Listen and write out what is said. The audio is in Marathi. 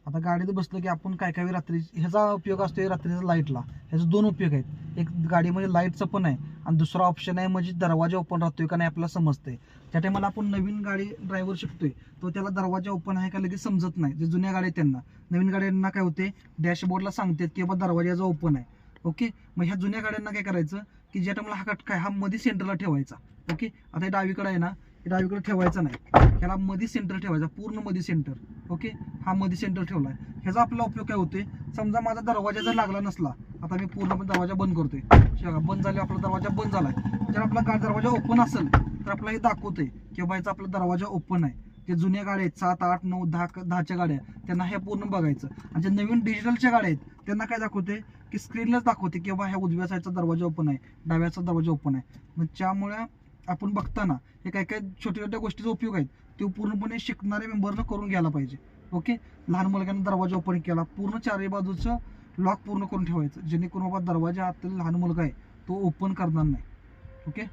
आता गाडीत बसलं की आपण काय काय रात्री ह्याचा उपयोग असतो रात्रीचा लाईटला. ह्याचे दोन उपयोग आहेत. एक गाडीमध्ये लाईटचं पण आहे आणि दुसरा ऑप्शन आहे म्हणजे दरवाजा ओपन राहतोय का नाही आपल्याला समजतंय. त्या टायमाला आपण नवीन गाडी ड्रायव्हर शिकतोय तो त्याला दरवाजा ओपन आहे का लगेच समजत नाही. जे जुन्या गाड्या आहेत त्यांना, नवीन गाड्यांना काय होते डॅशबोर्डला सांगतात की बाबा दरवाजाचा ओपन आहे. ओके, मग ह्या जुन्या गाड्यांना काय करायचं की ज्या टायमाला हा काय हा मध्ये सेंटरला ठेवायचा. ओके, आता हे डावीकडे आहे ना, हे डावीकडे ठेवायचा नाही, ह्याला मध्ये सेंटर ठेवायचा, पूर्ण मध्ये सेंटर. ओके, हा मध्ये सेंटर ठेवलाय. ह्याचा आपला उपयोग काय होते, समजा माझा दरवाजा जर लागला नसला, आता मी पूर्णपणे दरवाजा बंद करतोय, बंद झाले आपला दरवाजा बंद झालाय. जर आपला दरवाजा ओपन असेल तर आपला हे दाखवतंय की बाबा आपला दरवाजा ओपन आहे. जे जुन्या गाड्या आहेत 7, 8, 9, 10च्या गाड्या त्यांना हे पूर्ण बघायचं. आणि जे नवीन डिजिटलच्या गाड्या आहेत त्यांना काय दाखवते की स्क्रीनलाच दाखवते की बाबा ह्या उजव्या साईडचा दरवाजा ओपन आहे, डाव्याचा दरवाजा ओपन आहे. मग त्यामुळे आपण बघताना हे काय काय छोट्या छोट्या गोष्टीचा उपयोग आहेत ते पूर्णपणे शिकणाऱ्या मेंबरनं करून घ्यायला पाहिजे. ओके, लहान मुलग्यांना दरवाजा ओपन केला, पूर्ण चारही बाजूचं लॉक पूर्ण करून ठेवायचं जेणेकरून बाबा दरवाजा आत लहान मुलगा आहे तो ओपन करणार नाही. ओके.